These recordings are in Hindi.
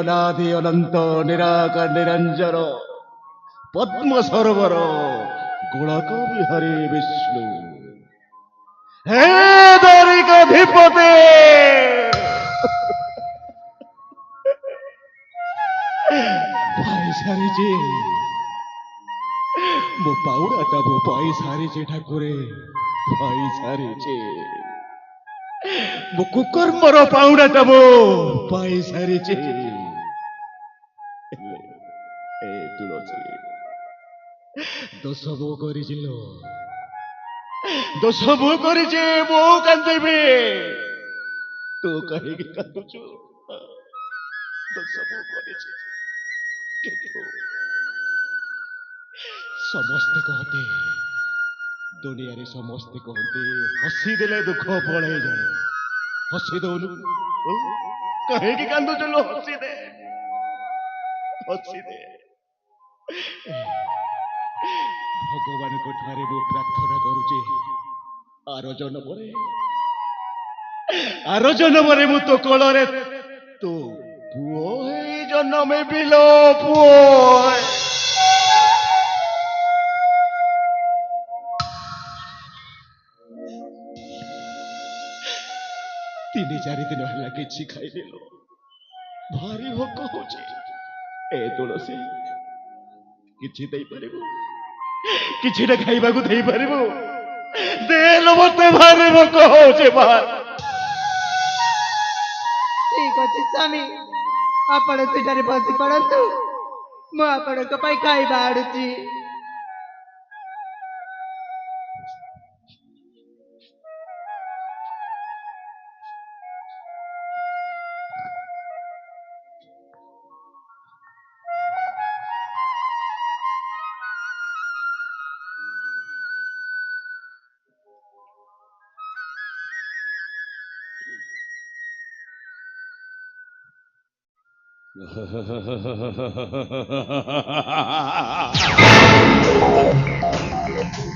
अनादि अनंत निराकार निरंजन पद्म सरोवर गोलक बिहारी विष्णु हे द्वारिकाधिपति पाई सारी मो पाउडाटा मो पाई सारी ठाकुरे पाई सारी मो कुकर्मर पाउडाटा मो पाई सारी तुलसी दोष मो कर दोष मो कर मो कांदेबी तू कहीं कांदुचु दोष मो कर समस्ते कहते दुनिया रे समस्ते कहते हसी देले दुख पड़े जाए हसी दौनु कहीं कांदु चलो हसी दे भगवान को ठारे मु प्रार्थना करुचे आर जन्म रे मु तो कोलरे तो पुओ हे जन्म बिलो पुओ तीन चार दिन है कि खाई भारी भोक हो तुलसी किसी किसी खाइबा दे पारू देल मत भारी भोक हो ठीक अच्छे स्वामी आपण सेठारे बसी पड़तु मु आपण खाइबा आड़ुची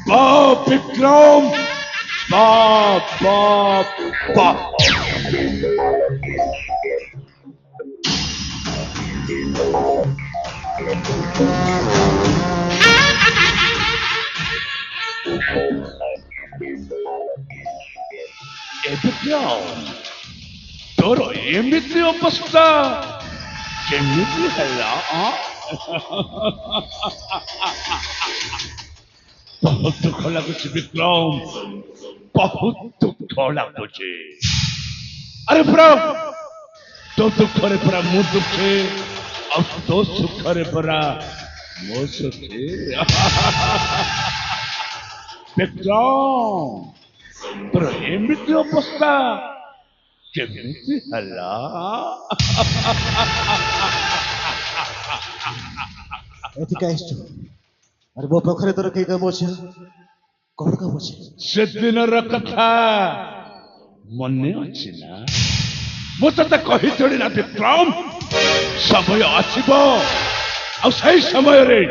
बाप विक्रम बाप बाप बाप विक्रम तोर एमती अवस्था केमिति हला बहुत दुख लगुच विक्रम बहुत दुख लगुच अरे प्रभु तो दुख रे परा मु दुखे और तो सुख रे परा मो सुखे विक्रम तोर एमती अवस्था केमिति हला अरे मो पोखरे तोर कई काम अच्छे कौन काम अच्छे से दिन कथा मने अच्छी ना मु ते कही थोड़ी ना विक्रम समय आसीबो आ सही समय रे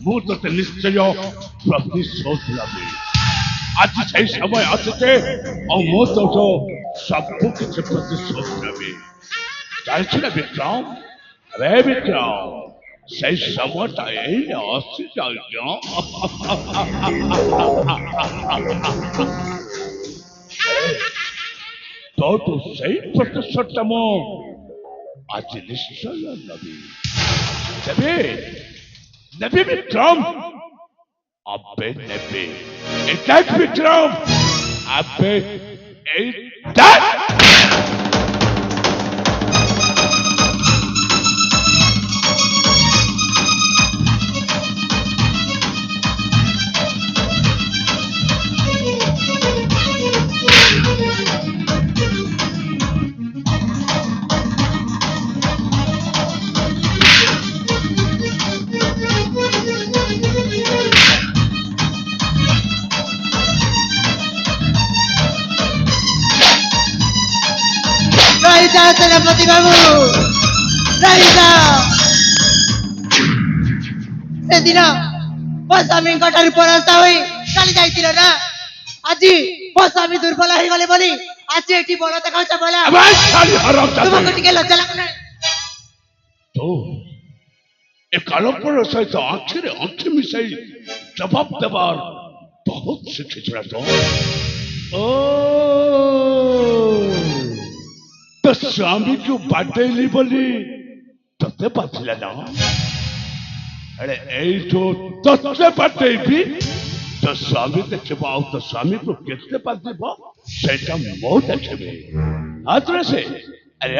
मु ते निश्चय प्रतिशोध लबे आज सही समय आछे और मो तो सब कुछ प्रतिशोध लबे जानिछ ना विक्रम अरे विक्रम सही समझ आए तो सही प्रतिशत मो आज निश्चय नबी नबी नबी विक्रम अबे नबी एक विक्रम अबे एक सेनापति बाबू से दिन मो स्वामी परास्त हो काली जाइल ना आज मो स्वामी दुर्बल हो गले बोली आज ये बड़ देखा बोला तुमको टिके लज्जा लगुना तो ए कालोपर सहित आखिरे आंखि मिसाई जवाब देवार बहुत शिखिछड़ा तो ओ तो स्वामी को बाटेली बोली तते बाथिला ना अरे ए जो तते बाटेबी तो स्वामी देखबा और तो स्वामी को केते बाथिबा सेटा मो देखबे आतरे से अरे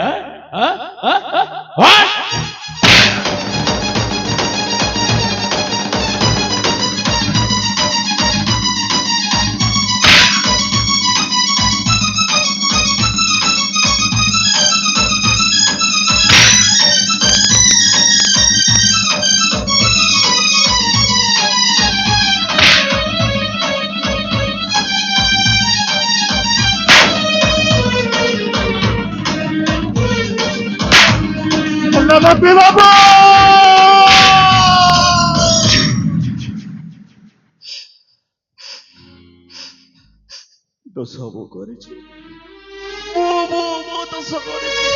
দোষ মু করেছি মু দোষ করেছি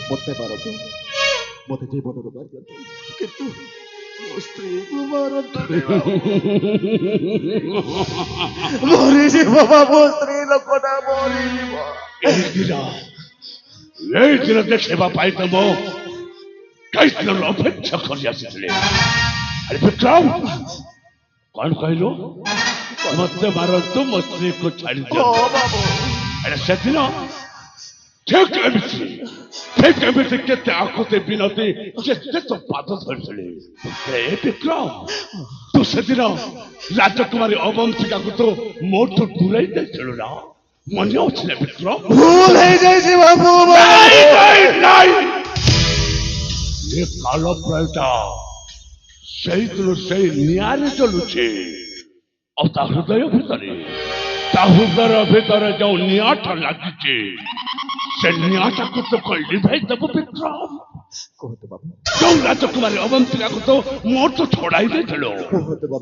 মতে মারନ୍ତୁ মতে জীবনରୁ ମାରିଦିଅନ୍ତୁ କିନ୍ତୁ ମୋ ସ୍ତ୍ରୀକୁ ମାରନ୍ତୁ ମରିଯିବ ମୋ ସ୍ତ୍ରୀ ଲୋକଟା ମରିଯିବ এই দিন দেখবা পাইতম कैसे अपेक्षा कर आसिले अरे विक्रम कौन कहलो मत मारतु मो स्त्री को छाड़ी दो अरे से दिन ठीक एमिति केते आखते बिनती केते तो पाद धरले अरे विक्रम तू से दिन राजकुमारी अवंतिका को तो मोर तो दूराई दे चलो ना मने अछि ना विक्रम भूल है जैसे बाबू नहीं ये कालो प्रयता सही दिल से नियारे चलुचे और ता हृदय भीतर जो नियाटा लागिचे से नियाटा को तो कल्ली भाई तब विक्रम कहते बाबू जो राजकुमारी अवंतिका को तो मोर तो छोड़ाई दे चलो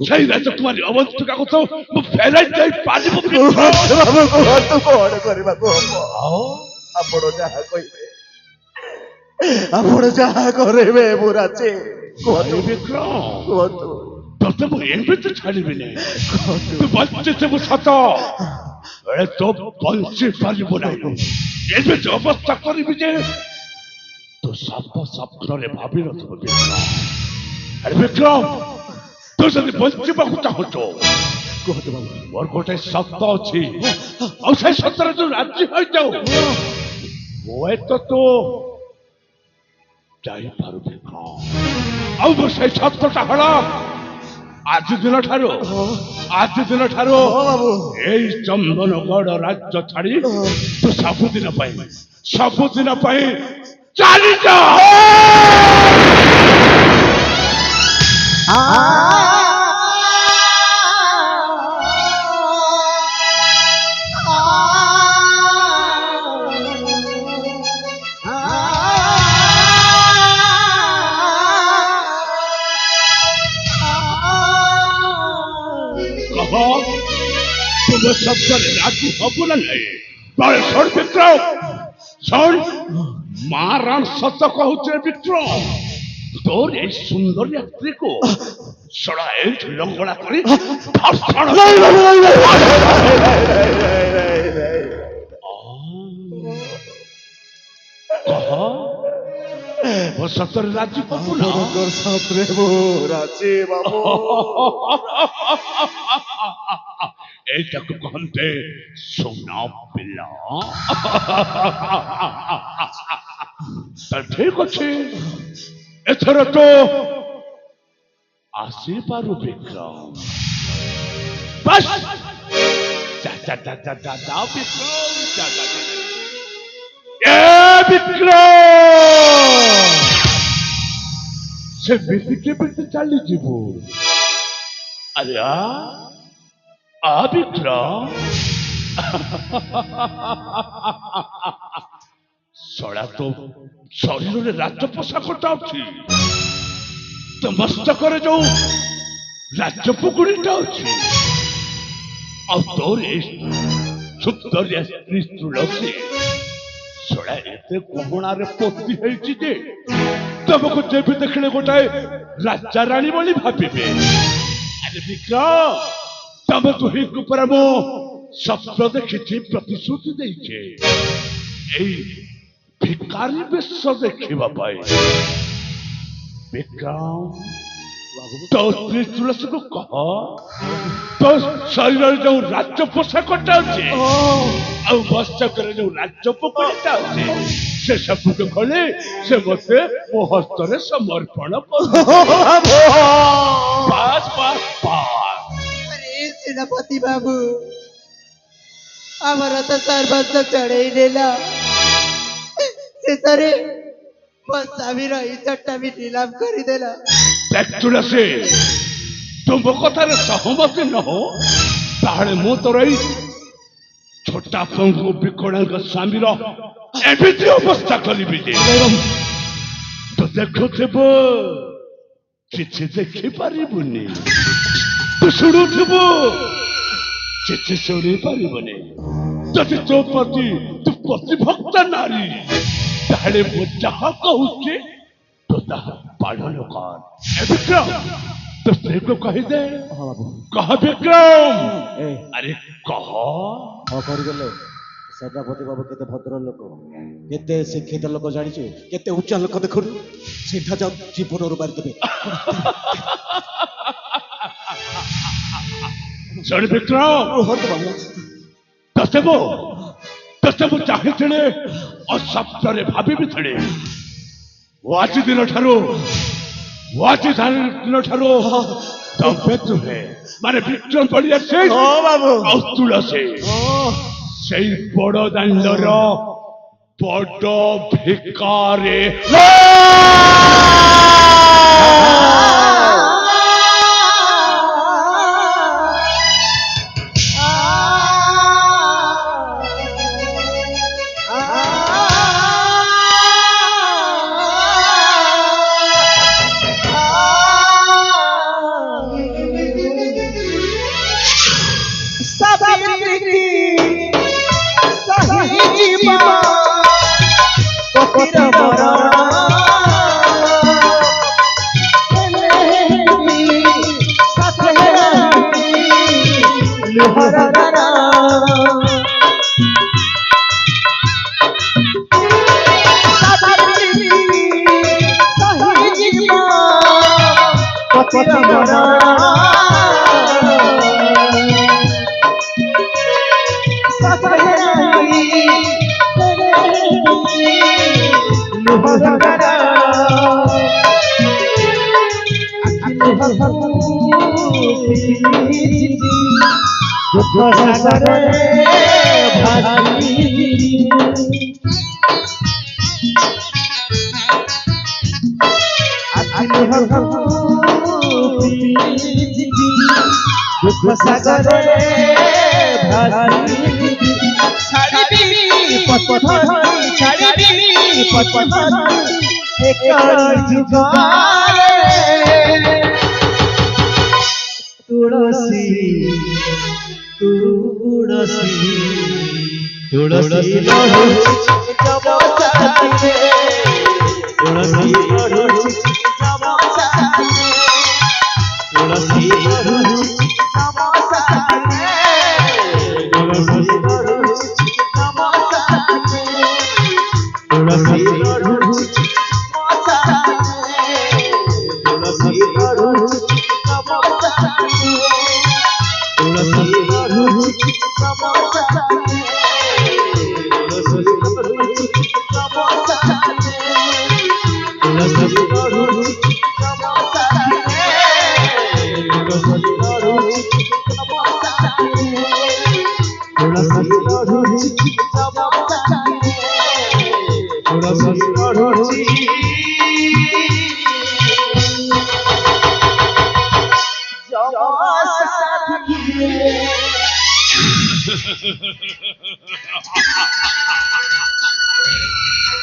सही राजकुमारी अवंतिका को तो मु फेराई जाई पालिबो बाबू कहतो कोन करबा आपण जाहा कहिबे आपण जाहा करबे मुराचे अरे विक्रम कहतो तते मु एबे तो छाड़िबे नै तू बच्चे से मु सत अरे तो बंशी पालिबो नै एबे जो अवस्था करिबि जे तो सब स्वप्न रे भाबी नथबो विक्रम अरे विक्रम तू जदि बंशीबा को चाहतो कहतो बाबू मोर गोटे सत्य अछि और से सत्य जो राज्य होई जाऊ होए तो जाई पारु विक्रम और वो से सत्यटा हला आज दिन ठारो बाबू এই চন্দনগড় রাজ্য ছাড়ি তো ସବୁଦିନ ପାଇଁ ଚାଲି ଯା तुम शब्द राजी हबु ना नहीं बड़े छोड़ विक्रम छोड़ मारान सत कहूचे विक्रम तोर ये सुंदर यात्री को सड़ा एक लंगड़ा करी धर्षण कहा वो सतर राजी हबु ना कर सापरे मो राचे बाबू এইটাকে কহতে সোনা পিলা তা ঠিক আছে এথর তো আসি পারু বিক্রম বাস যা যা যা যা যা যা বিক্রম যা যা এ বিক্রম সে বিপিকে বিপি চালি যাব আরে विक्रम सड़ा तो शरीर में राज्य पोषाकटा अच्छी तो मस्तक जो राज्य पुकुड़ीटा अच्छी और तोर सुंदर स्त्री तुलसी जोड़ा एते कोहणारे पोती ହେଇଛି ଯେ ତମକୁ ଯେବେ ଦେଖିଲେ ଗୋଟାଏ ରାଜା ରାଣୀ ବୋଲି ଭାବିବେ। ଆରେ ବିକ୍ରମ ତମେ ଦୁହିଁକୁ ପରେ ମୁଁ ସ୍ୱପ୍ନ ଦେଖିଛି ପ୍ରତିଶ୍ରୁତି ଦେଇଛେ ଏଇ ଭିକାରୀ ବେଶ ଦେଖିବା ପାଇଁ। ବିକ୍ରମ तो स्त्री तुलसी को कह तो शरीर जो राज्य पोषाकटा अच्छे मस्तक जो राज्य पकड़ता अच्छे से सब को खोले से मते मो हस्तरे समर्पण कर पास पास पास। अरे सेनापति बाबू आमर तो सर्वस्व चढ़ई देला शेषरे ମୋ ସ୍ୱାମୀର ଇଜ୍ଜତଟା ବି ନିଲାମ କରିଦେଲା। देख तुलसी तुम कथार सहमति न हो ताहले मु तोर छोटा पंगु विकलांग स्वामीर एमिति अवस्था करिबि जे तो देखुथिब किछि देखि पारिबुनि तू शुणुथिब किछि शुणी पारिबुनि जदि तो प्रति तू प्रतिभक्त नारी ताहले मु जहा कहूछि तो ताहा पालन कर। ए विक्रम तो स्त्री को कही दे हाँ बाबू कह विक्रम ए अरे कह हाँ करगले सेनापति बाबू केते भद्र लोक केते शिक्षित लोक जानिछु केते उच्च लोक देखुनु सीधा जाऊ जीवन रो मारि देबे। सुन विक्रम तसेबो चाहे और सप्तरे भाभी भी थे वाची दिन ठारो तबे तुम्हें माने विक्रम पड़िया से और तुलसी से बड़ दांडर बड़ भिकारे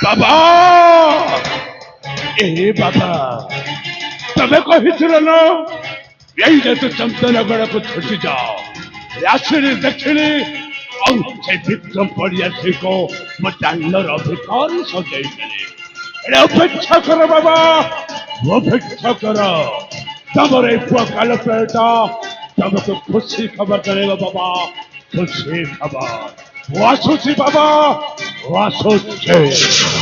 बाबा ए बाबा तमें कही ना यही तो चंदनगढ़ को छुटी जाओ राशि दक्षिणी ଆଉ ସେ ବିକ୍ରମ ପଡ଼ିଆଥିକୁ ମୋ ଡାଲର ଅଧିକାରୀ ସଜେଇ ଦେଲେ। ଏଣେ ଅପେକ୍ଷା କର ବାବା, ଅପେକ୍ଷା କର। ତମର এই ପୁଅ କାଲପେଟା ତମକୁ ଖୁସି ଖବର ଦେବ ବାବା, ଖୁସି ଖବର। ମୁଁ ଆସୁଛି ବାବା, ମୁଁ ଆସୁଛି।